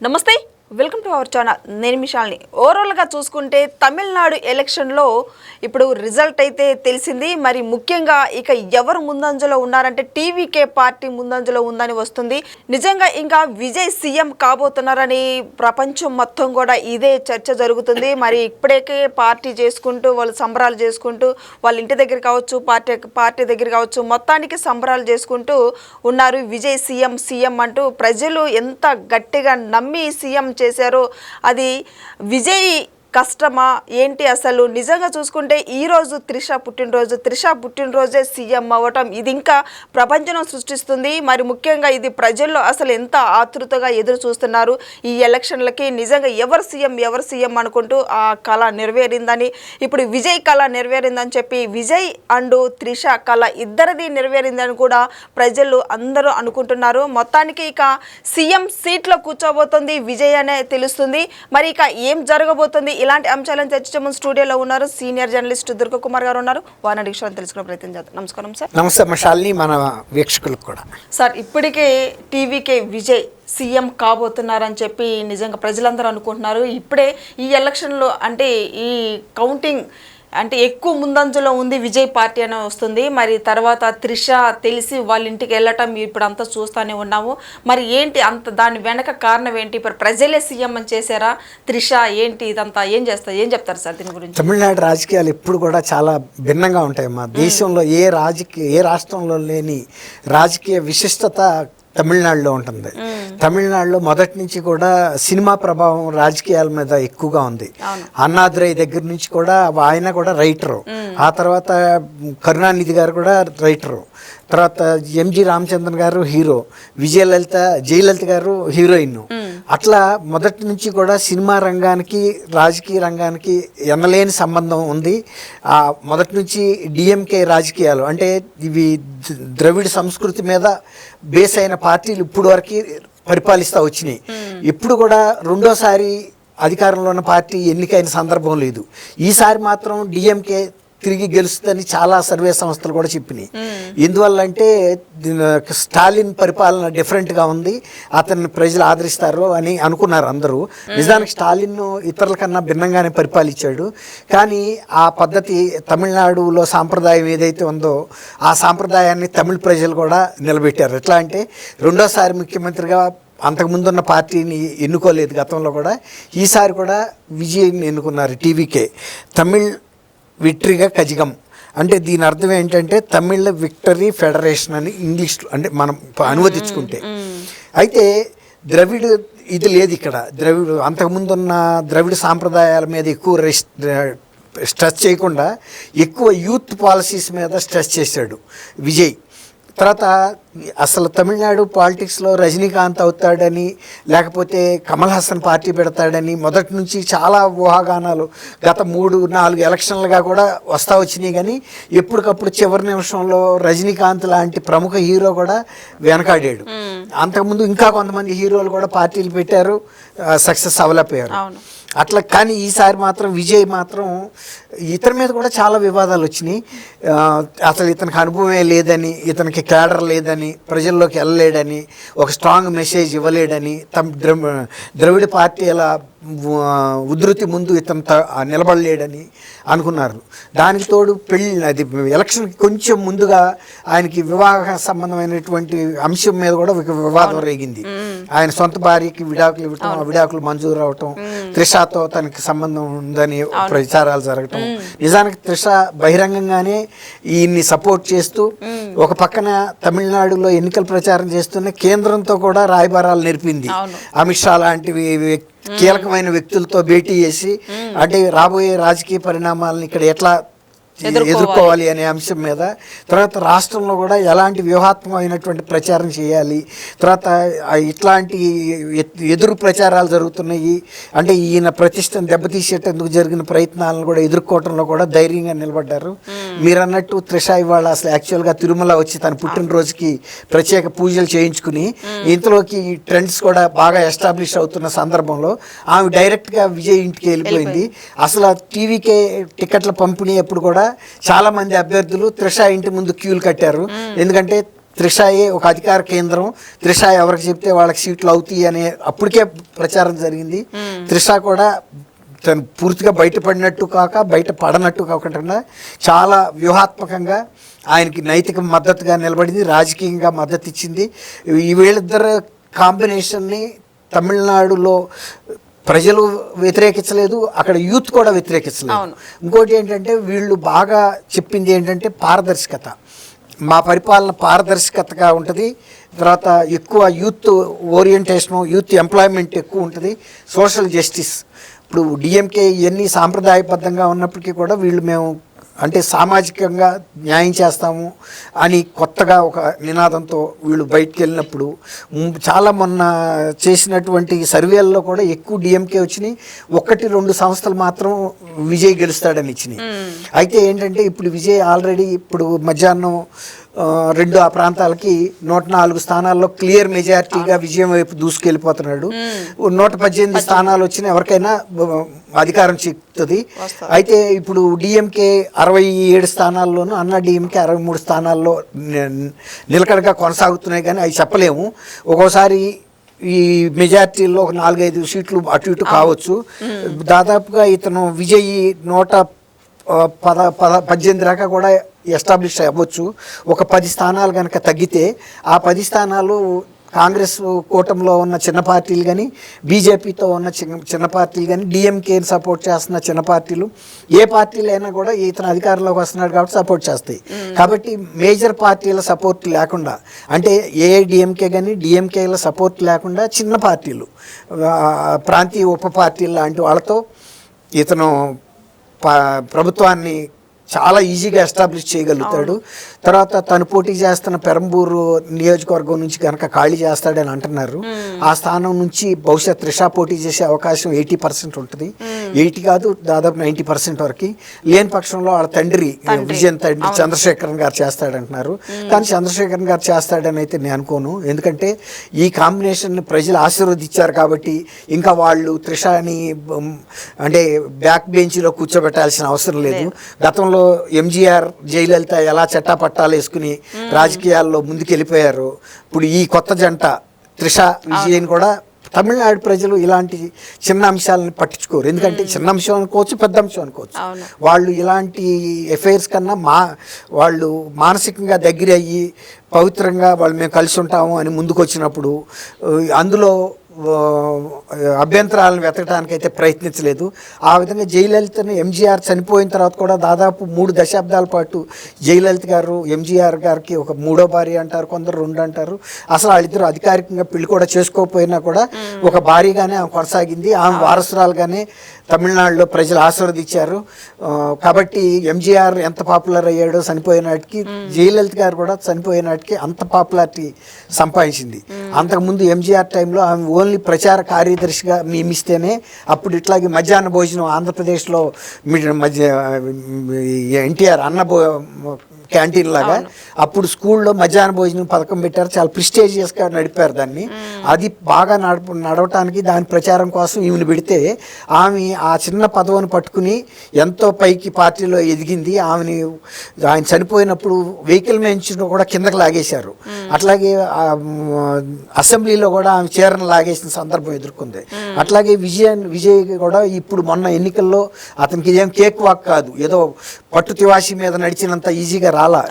నమస్తే, welcome to our channel. నేను మిషాల్ని. ఓవరాల్గా చూసుకుంటే తమిళనాడు ఎలక్షన్లో ఇప్పుడు రిజల్ట్ అయితే తెలిసింది. మరి ముఖ్యంగా ఇక ఎవరు ముందంజలో ఉన్నారంటే టీవీకే పార్టీ ముందంజలో ఉందని వస్తుంది. నిజంగా ఇంకా విజయ్ సీఎం కాబోతున్నారని ప్రపంచం మొత్తం కూడా ఇదే చర్చ జరుగుతుంది. మరి ఇప్పటికే పార్టీ చేసుకుంటూ వాళ్ళు సంబరాలు చేసుకుంటూ వాళ్ళ ఇంటి దగ్గర కావచ్చు, పార్టీ దగ్గర కావచ్చు, మొత్తానికి సంబరాలు చేసుకుంటూ ఉన్నారు. విజయ్ సీఎం అంటూ ప్రజలు ఎంత గట్టిగా నమ్మి సీఎం చేశారో అది విజయ్ కష్టమా ఏంటి అసలు. నిజంగా చూసుకుంటే ఈరోజు త్రిష పుట్టినరోజే సీఎం అవ్వటం ఇది ఇంకా ప్రపంచం సృష్టిస్తుంది. మరి ముఖ్యంగా ఇది ప్రజల్లో అసలు ఎంత ఆతృతగా ఎదురు చూస్తున్నారు ఈ ఎలక్షన్లకి. నిజంగా ఎవరు సీఎం అనుకుంటూ ఆ కళ నెరవేరిందని, ఇప్పుడు విజయ్ కళ నెరవేరిందని చెప్పి విజయ్ అండ్ త్రిష కళ ఇద్దరిది నెరవేరిందని కూడా ప్రజలు అందరూ అనుకుంటున్నారు. మొత్తానికి ఇక సీఎం సీట్లో కూర్చోబోతుంది విజయ్ అనే తెలుస్తుంది. మరి ఇక ఏం జరగబోతుంది, ఇలాంటి అంశాలను చర్చించే ముందు స్టూడియోలో ఉన్నారు సీనియర్ జర్నలిస్ట్ దుర్గా కుమార్ గారు ఉన్నారు. వారిని విషయాన్ని తెలుసుకునే ప్రయత్నం చేద్దాం. నమస్కారం సార్. నమస్తే మషాల్ని, మన వీక్షకులకు కూడా. సార్, ఇప్పటికే టీవీకే విజయ్ సీఎం కాబోతున్నారని చెప్పి నిజంగా ప్రజలందరూ అనుకుంటున్నారు. ఇప్పుడే ఈ ఎలక్షన్లో అంటే ఈ కౌంటింగ్ అంటే ఎక్కువ ముందంజలో ఉంది విజయ్ పార్టీ అని వస్తుంది. మరి తర్వాత త్రిష తెలిసి వాళ్ళ ఇంటికి వెళ్ళటం ఇప్పుడు అంతా చూస్తూనే ఉన్నాము. మరి ఏంటి అంత దాని వెనక కారణం ఏంటి? ఇప్పుడు ప్రజలే సీఎం అని చేశారా? త్రిష ఏంటి ఇదంతా ఏం చెప్తారు సార్ దీని గురించి? తమిళనాడు రాజకీయాలు ఎప్పుడు కూడా చాలా భిన్నంగా ఉంటాయి. మా దేశంలో ఏ రాష్ట్రంలో లేని రాజకీయ విశిష్టత తమిళనాడులో ఉంటుంది. తమిళనాడులో మొదటి నుంచి కూడా సినిమా ప్రభావం రాజకీయాల మీద ఎక్కువగా ఉంది. అన్నాదురై దగ్గర నుంచి కూడా ఆయన కూడా రైటరు, ఆ తర్వాత కరుణానిధి గారు కూడా రైటరు, తర్వాత ఎంజి రామచంద్రన్ గారు హీరో, జయలలిత గారు హీరోయిన్. అట్లా మొదటి నుంచి కూడా సినిమా రంగానికి రాజకీయ రంగానికి ఎనలేని సంబంధం ఉంది. మొదటి నుంచి డిఎంకే రాజకీయాలు అంటే ఇవి ద్రవిడ సంస్కృతి మీద బేస్ అయిన పార్టీలు ఇప్పుడు వరకు పరిపాలిస్తూ వచ్చినాయి. ఇప్పుడు కూడా రెండోసారి అధికారంలో ఉన్న పార్టీ ఎన్నికైన సందర్భం లేదు. ఈసారి మాత్రం డిఎంకే తిరిగి గెలుస్తుందని చాలా సర్వే సంస్థలు కూడా చెప్పినాయి. ఎందువల్ల అంటే స్టాలిన్ పరిపాలన డిఫరెంట్గా ఉంది, అతన్ని ప్రజలు ఆదరిస్తారు అని అనుకున్నారు అందరూ. నిజానికి స్టాలిన్ ఇతరుల కన్నా భిన్నంగానే పరిపాలించాడు. కానీ ఆ పద్ధతి తమిళనాడులో సాంప్రదాయం ఏదైతే ఉందో ఆ సాంప్రదాయాన్ని తమిళ ప్రజలు కూడా నిలబెట్టారు. ఎట్లా అంటే రెండోసారి ముఖ్యమంత్రిగా అంతకుముందున్న పార్టీని ఎన్నుకోలేదు గతంలో కూడా, ఈసారి కూడా విజయ్ని ఎన్నుకున్నారు టీవీకే. తమిళ్ విక్టరీగా కజిగం అంటే దీని అర్థం ఏంటంటే తమిళ విక్టరీ ఫెడరేషన్ అని ఇంగ్లీష్ అంటే మనం అనువదించుకుంటే. అయితే ద్రవిడ ఇది లేదు ఇక్కడ. అంతకుముందున్న ద్రవిడ సాంప్రదాయాల మీద ఎక్కువ స్ట్రెస్ చేయకుండా ఎక్కువ యూత్ పాలసీస్ మీద స్ట్రెస్ చేశాడు విజయ్. తర్వాత అసలు తమిళనాడు పాలిటిక్స్లో రజనీకాంత్ అవుతాడని లేకపోతే కమల్ హాసన్ పార్టీ పెడతాడని మొదటి నుంచి చాలా ఊహాగానాలు గత 3-4 ఎలక్షన్లుగా కూడా వస్తూ వచ్చినాయి. కానీ ఎప్పటికప్పుడు చివరి నిమిషంలో రజనీకాంత్ లాంటి ప్రముఖ హీరో కూడా వెనకాడాడు. అంతకుముందు ఇంకా కొంతమంది హీరోలు కూడా పార్టీలు పెట్టారు, సక్సెస్ అవ్వలేకపోయారు. అట్లా కానీ ఈసారి మాత్రం విజయ్ మాత్రం ఇతని మీద కూడా చాలా వివాదాలు వచ్చినాయి. అసలు ఇతనికి అనుభవమే లేదని, ఇతనికి క్యాడర్ లేదని, ప్రజల్లోకి వెళ్ళలేడని, ఒక స్ట్రాంగ్ మెసేజ్ ఇవ్వలేడని, ద్రవిడ పార్టీల ఉధృతి ముందు ఇతను నిలబడలేడని అనుకున్నారు. దానికి తోడు అది ఎలక్షన్కి కొంచెం ముందుగా ఆయనకి వివాహ సంబంధమైనటువంటి అంశం మీద కూడా ఒక వివాదం రేగింది. ఆయన సొంత భార్యకి విడాకులు ఇవ్వటం, ఆ విడాకులు మంజూరు అవటం, త్రిషతో తనకి సంబంధం ఉందని ప్రచారాలు జరగటం. నిజానికి త్రిష బహిరంగంగానే ఈయన్ని సపోర్ట్ చేస్తూ ఒక పక్కన తమిళనాడులో ఎన్నికల ప్రచారం చేస్తున్న కేంద్రంతో కూడా రాయబారాలు నేర్పింది. అమిత్ షా లాంటివి కీలకమైన వ్యక్తులతో భేటీ చేసి అంటే రాబోయే రాజకీయ పరిణామాలను ఇక్కడ ఎట్లా ఎదుర్కోవాలి అనే అంశం మీద, తర్వాత రాష్ట్రంలో కూడా ఎలాంటి వ్యూహాత్మకమైనటువంటి ప్రచారం చేయాలి, తర్వాత ఇట్లాంటి ఎదురు ప్రచారాలు జరుగుతున్నాయి అంటే ఈయన ప్రతిష్టను దెబ్బతీసేటందుకు జరిగిన ప్రయత్నాలను కూడా ఎదుర్కోవటంలో కూడా ధైర్యంగా నిలబడ్డారు. మీరు అన్నట్టు త్రిష ఇవాళ అసలు యాక్చువల్గా తిరుమల వచ్చి తన పుట్టినరోజుకి ప్రత్యేక పూజలు చేయించుకుని ఇంతలోకి ట్రెండ్స్ కూడా బాగా ఎస్టాబ్లిష్ అవుతున్న సందర్భంలో ఆమె డైరెక్ట్గా విజయ్ ఇంటికి వెళ్ళిపోయింది. అసలు టీవీకే టికెట్ల పంపిణీ ఎప్పుడు కూడా చాలా మంది అభ్యర్థులు త్రిష ఇంటి ముందు క్యూలు కట్టారు. ఎందుకంటే త్రిషాయే ఒక అధికార కేంద్రం, త్రిష ఎవరికి చెప్తే వాళ్ళకి సీట్లు అవుతాయి అనే అప్పటికే ప్రచారం జరిగింది. త్రిష కూడా తను పూర్తిగా బయటపడినట్టు కాక బయట పడనట్టు కాకుండా చాలా వ్యూహాత్మకంగా ఆయనకి నైతిక మద్దతుగా నిలబడింది, రాజకీయంగా మద్దతు ఇచ్చింది. ఈ వీళ్ళిద్దరు కాంబినేషన్ని తమిళనాడులో ప్రజలు వ్యతిరేకించలేదు, అక్కడ యూత్ కూడా వ్యతిరేకించలేదు. ఇంకోటి ఏంటంటే వీళ్ళు బాగా చెప్పింది ఏంటంటే పారదర్శకత, మా పరిపాలన పారదర్శకతగా ఉంటుంది, తర్వాత ఎక్కువ యూత్ ఓరియంటేషను, యూత్ ఎంప్లాయ్మెంట్ ఎక్కువ ఉంటుంది, సోషల్ జస్టిస్. ఇప్పుడు డిఎంకే ఇవన్నీ సాంప్రదాయబద్ధంగా ఉన్నప్పటికీ కూడా వీళ్ళు మేము అంటే సామాజికంగా న్యాయం చేస్తాము అని కొత్తగా ఒక నినాదంతో వీళ్ళు బయటికి వెళ్ళినప్పుడు చాలా మొన్న చేసినటువంటి సర్వేల్లో కూడా ఎక్కువ డిఎంకే వచ్చినాయి, 1-2 సంస్థలు మాత్రం విజయ్ గెలుస్తాడని ఇచ్చినాయి. అయితే ఏంటంటే ఇప్పుడు విజయ్ ఆల్రెడీ ఇప్పుడు మధ్యాహ్నం 2 ఆ ప్రాంతాలకి 104 స్థానాల్లో క్లియర్ మెజారిటీగా విజయం వైపు దూసుకెళ్ళిపోతున్నాడు. 118 స్థానాలు వచ్చిన ఎవరికైనా అధికారం చిక్కుతుంది. అయితే ఇప్పుడు డిఎంకే 67 స్థానాల్లోనూ, అన్నా డిఎంకే 63 స్థానాల్లో నిలకడగా కొనసాగుతున్నాయి, కానీ అవి చెప్పలేము. ఒక్కోసారి ఈ మెజారిటీల్లో ఒక 4-5 సీట్లు అటు ఇటు కావచ్చు. దాదాపుగా ఇతను విజయ్ 118 దాకా కూడా ఎస్టాబ్లిష్ అవ్వచ్చు. ఒక 10 స్థానాలు కనుక తగ్గితే ఆ 10 స్థానాలు కాంగ్రెస్ కూటమిలో ఉన్న చిన్న పార్టీలు కానీ, బీజేపీతో ఉన్న చిన్న పార్టీలు కానీ, డిఎంకేని సపోర్ట్ చేస్తున్న చిన్న పార్టీలు, ఏ పార్టీలు అయినా కూడా ఇతను అధికారంలోకి వస్తున్నాడు కాబట్టి సపోర్ట్ చేస్తాయి. కాబట్టి మేజర్ పార్టీల సపోర్ట్ లేకుండా, అంటే ఏఐడిఎంకే కానీ డిఎంకేల సపోర్ట్ లేకుండా చిన్న పార్టీలు, ప్రాంతీయ ఉప పార్టీలు లాంటి వాళ్ళతో ఇతను ప్రభుత్వాన్ని చాలా ఈజీగా ఎస్టాబ్లిష్ చేయగలుగుతాడు. తర్వాత తను పోటీ చేస్తున్న పెరంబూరు నియోజకవర్గం నుంచి కనుక ఖాళీ చేస్తాడని అంటున్నారు. ఆ స్థానం నుంచి బహుశా త్రిష పోటీ చేసే అవకాశం 80% ఉంటుంది. 80 కాదు, దాదాపు 90% వరకు. లేని పక్షంలో వాళ్ళ తండ్రి విజయన్ తండ్రి చంద్రశేఖరన్ గారు చేస్తాడంటున్నారు. కానీ చంద్రశేఖరన్ గారు చేస్తాడని అయితే నేను అనుకోను. ఎందుకంటే ఈ కాంబినేషన్ ప్రజలు ఆశీర్వదించారు కాబట్టి ఇంకా వాళ్ళు త్రిషని అంటే బ్యాక్ బెంచ్లో కూర్చోబెట్టాల్సిన అవసరం లేదు. గతంలో ఎంజీఆర్, జయలలిత ఎలా చట్టాపట్టాలు వేసుకుని రాజకీయాల్లో ముందుకెళ్ళిపోయారు, ఇప్పుడు ఈ కొత్త జంట త్రిష, విజయన్ కూడా తమిళనాడు ప్రజలు ఇలాంటి చిన్న అంశాలను పట్టించుకోరు. ఎందుకంటే చిన్న అంశం అనుకోవచ్చు, పెద్ద అంశం అనుకోవచ్చు. వాళ్ళు ఇలాంటి ఎఫైర్స్ కన్నా వాళ్ళు మానసికంగా దగ్గర అయ్యి పవిత్రంగా వాళ్ళు మేము కలిసి ఉంటాము అని ముందుకు వచ్చినప్పుడు అందులో అభ్యంతరాలను వెతకడానికైతే ప్రయత్నించలేదు. ఆ విధంగా జయలలితను ఎంజీఆర్ చనిపోయిన తర్వాత కూడా దాదాపు 3 దశాబ్దాల పాటు జయలలిత గారు ఎంజీఆర్ గారికి ఒక 3వ భార్య అంటారు, కొందరు 2 అంటారు. అసలు వాళ్ళిద్దరు అధికారికంగా పెళ్లి కూడా చేసుకోకపోయినా కూడా ఒక భార్యగానే ఆమె కొనసాగింది. ఆమె వారసురాలుగానే తమిళనాడులో ప్రజలు ఆశీర్వదించారు. కాబట్టి ఎంజీఆర్ ఎంత పాపులర్ అయ్యాడో చనిపోయినాటికి, జయలలిత గారు కూడా చనిపోయినాటికి అంత పాపులారిటీ సంపాదించింది. అంతకుముందు ఎంజీఆర్ టైంలో ఆమె ఓన్లీ ప్రచార కార్యదర్శిగా నియమిస్తేనే అప్పుడు ఇట్లాగే మధ్యాహ్న భోజనం ఆంధ్రప్రదేశ్లో ఎన్టీఆర్ క్యాంటీన్ లాగా అప్పుడు స్కూల్లో మధ్యాహ్న భోజనం పథకం పెట్టారు. చాలా ప్రిస్టేజియస్గా నడిపారు దాన్ని. అది బాగా నడవటానికి దాని ప్రచారం కోసం ఈమెను పెడితే ఆమె ఆ చిన్న పదవిని పట్టుకుని ఎంతో పైకి పార్టీలో ఎదిగింది. ఆయన చనిపోయినప్పుడు వెహికల్ నుంచి కూడా కిందకి లాగేశారు. అట్లాగే అసెంబ్లీలో కూడా ఆమె చీరను లాగేసిన సందర్భం ఎదుర్కొంది. అట్లాగే విజయ్ కూడా ఇప్పుడు మొన్న ఎన్నికల్లో అతనికి ఇదేం కేక్ వాక్ కాదు, ఏదో పట్టు తివాసి మీద నడిచినంత ఈజీగా రాలా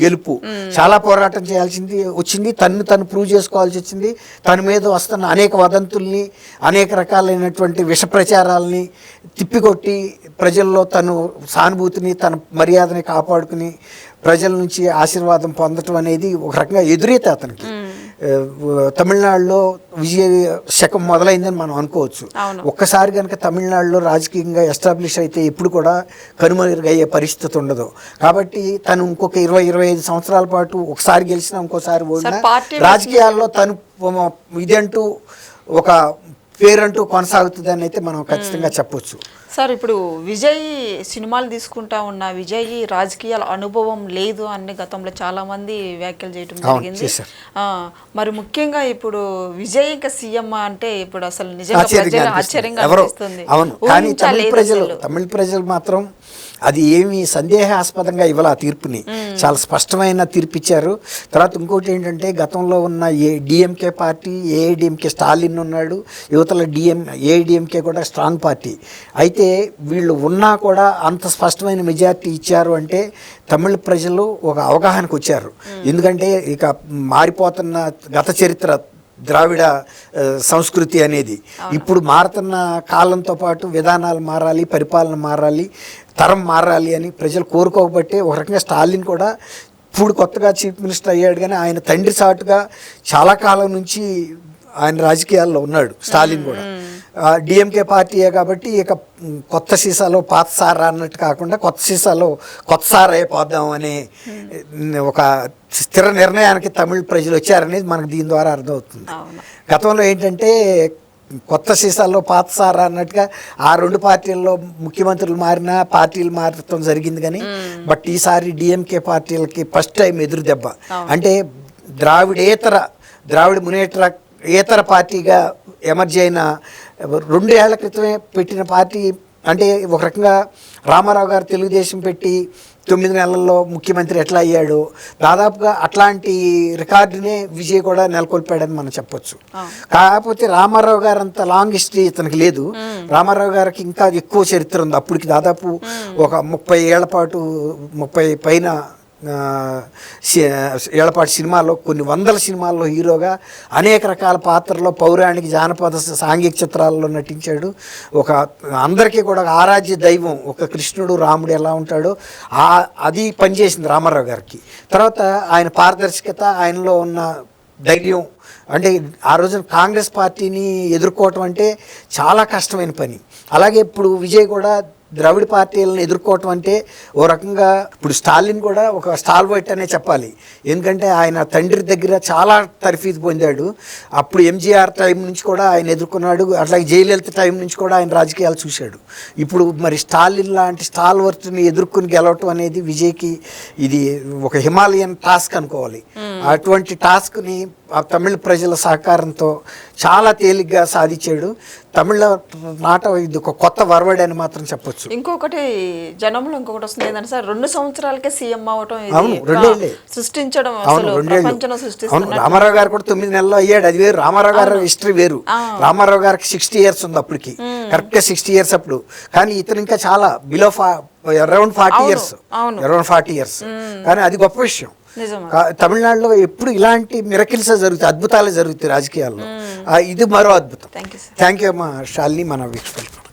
గెలుపు. చాలా పోరాటం చేయాల్సింది వచ్చింది, తను ప్రూవ్ చేసుకోవాల్సి వచ్చింది. తన మీద వస్తున్న అనేక వదంతుల్ని, అనేక రకాలైనటువంటి విష ప్రచారాలని తిప్పికొట్టి ప్రజల్లో తను సానుభూతిని, తన మర్యాదని కాపాడుకుని ప్రజల నుంచి ఆశీర్వాదం పొందటం అనేది ఒక రకంగా ఎదురైతే అతనికి తమిళనాడులో విజయ శకం మొదలైందని మనం అనుకోవచ్చు. ఒక్కసారి కనుక తమిళనాడులో రాజకీయంగా ఎస్టాబ్లిష్ అయితే ఎప్పుడు కూడా కనుమరుగయ్యే పరిస్థితి ఉండదు. కాబట్టి తను ఇంకొక 20-25 సంవత్సరాల పాటు ఒకసారి గెలిచినా ఇంకోసారి ఓడినా రాజకీయాల్లో తను ఇదంటూ ఒక పేరంటూ కొనసాగుతుందని అయితే మనం ఖచ్చితంగా చెప్పొచ్చు. సార్, ఇప్పుడు విజయ్ సినిమాలు తీసుకుంటా ఉన్న విజయ్ రాజకీయాల అనుభవం లేదు అని గతంలో చాలా మంది వ్యాఖ్యలు చేయడం జరిగింది. మరి ముఖ్యంగా ఇప్పుడు విజయ్ ఇంకా సీఎం అంటే ఇప్పుడు అసలు నిజంగా ఆశ్చర్యంగా అనిపిస్తుంది. అవును, కానీ తమిళ ప్రజలు మాత్రం అది ఏమి సందేహాస్పదంగా ఇవ్వాలి ఆ తీర్పుని. చాలా స్పష్టమైన తీర్పిచ్చారు. తర్వాత ఇంకోటి ఏంటంటే గతంలో ఉన్న డిఎంకే పార్టీ, ఏఐడిఎంకే స్టాలిన్ ఉన్నాడు, యువతల ఏఐడిఎంకే కూడా స్ట్రాంగ్ పార్టీ. అయితే వీళ్ళు ఉన్నా కూడా అంత స్పష్టమైన మెజారిటీ ఇచ్చారు అంటే తమిళ ప్రజలు ఒక అవగాహనకు వచ్చారు. ఎందుకంటే ఇక మారిపోతున్న గత చరిత్ర ద్రావిడ సంస్కృతి అనేది ఇప్పుడు మారుతున్న కాలంతో పాటు విధానాలు మారాలి, పరిపాలన మారాలి, తరం మారాలి అని ప్రజలు కోరుకోబట్టే ఒక రకంగా స్టాలిన్ కూడా ఇప్పుడు కొత్తగా చీఫ్ మినిస్టర్ అయ్యాడు, కానీ ఆయన తండ్రి సాటుగా చాలా కాలం నుంచి ఆయన రాజకీయాల్లో ఉన్నాడు స్టాలిన్ కూడా. డిఎంకే పార్టీయే కాబట్టి ఇక కొత్త సీసాలో పాత సారా అన్నట్టు కాకుండా కొత్త సీసాలో కొత్త సారా అయిపోద్దాం అనే ఒక స్థిర నిర్ణయానికి తమిళ ప్రజలు వచ్చారనేది మనకు దీని ద్వారా అర్థమవుతుంది. గతంలో ఏంటంటే కొత్త సీసాల్లో పాత సారా అన్నట్టుగా ఆ రెండు పార్టీల్లో ముఖ్యమంత్రులు మారినా పార్టీలు మారటం జరిగింది, కానీ బట్ ఈసారి డిఎంకే పార్టీలకి ఫస్ట్ టైం ఎదురు దెబ్బ. అంటే ద్రావిడ మునేట్ర పార్టీగా ఎమర్జీ అయిన 2 ఏళ్ల క్రితమే పెట్టిన పార్టీ. అంటే ఒక రకంగా రామారావు గారు తెలుగుదేశం పెట్టి 9 నెలల్లో ముఖ్యమంత్రి ఎట్లా అయ్యాడో దాదాపుగా అట్లాంటి రికార్డునే విజయ్ కూడా నెలకొల్పాడని మనం చెప్పొచ్చు. కాకపోతే రామారావు గారు అంత లాంగ్ హిస్టరీ ఇతనికి లేదు. రామారావు గారికి ఇంకా ఎక్కువ చరిత్ర ఉంది. అప్పటికి దాదాపు ఒక 30 ఏళ్ల పాటు 30 పైన ఏళ్లపాటి సినిమాల్లో కొన్ని వందల సినిమాల్లో హీరోగా అనేక రకాల పాత్రల్లో పౌరాణిక జానపద సాంఘిక చిత్రాల్లో నటించాడు. ఒక అందరికీ కూడా ఆరాధ్య దైవం ఒక కృష్ణుడు రాముడు ఎలా ఉంటాడో అది పనిచేసింది రామారావు గారికి. తర్వాత ఆయన పారదర్శకత, ఆయనలో ఉన్న ధైర్యం, అంటే ఆ రోజున కాంగ్రెస్ పార్టీని ఎదుర్కోవటం అంటే చాలా కష్టమైన పని. అలాగే ఇప్పుడు విజయ్ కూడా ద్రవిడ పార్టీలను ఎదుర్కోవటం అంటే ఓ రకంగా ఇప్పుడు స్టాలిన్ కూడా ఒక స్టాల్వర్ట్ అనే చెప్పాలి. ఎందుకంటే ఆయన తండ్రి దగ్గర చాలా తర్ఫీదు పొందాడు. అప్పుడు ఎంజీఆర్ టైం నుంచి కూడా ఆయన ఎదుర్కొన్నాడు. అట్లాగే జయలలిత టైం నుంచి కూడా ఆయన రాజకీయాలు చూశాడు. ఇప్పుడు మరి స్టాలిన్ లాంటి స్టాల్వర్ట్ని ఎదుర్కొని గెలవటం అనేది విజయ్కి ఇది ఒక హిమాలయన్ టాస్క్ అనుకోవాలి. అటువంటి టాస్క్ని తమిళ ప్రజల సహకారంతో చాలా తేలిగ్గా సాధించాడు. తమిళ నాట ఇది ఒక కొత్త వరవడి అని మాత్రం చెప్పొచ్చు. ఇంకొకటి జనంలో ఇంకొకటి వస్తుంది ఏంటంటే సార్ 2 సంవత్సరాలకే సీఎం అవటం, అవును 2 ఏళ్ళే సృష్టించడం, అవును 2 ఏళ్ళు. అవును రామారావు గారు కూడా 9 నెలల్లో అయ్యాడు, అది వేరు. రామారావు గారు హిస్టరీ వేరు. రామారావు గారికి 60 years ఉంది అప్పటికి, కరెక్ట్గా 60 years అప్పుడు. కానీ ఇతను ఇంకా చాలా below around 40 years, around 40 years. కానీ అది గొప్ప విషయం. తమిళనాడులో ఎప్పుడు ఇలాంటి మిరకిల్స్ జరుగుతాయి, అద్భుతాలే జరుగుతాయి రాజకీయాల్లో. ఇది మరో అద్భుతం. థ్యాంక్ యూ అమ్మా శాలిని, మన వీక్షకులు.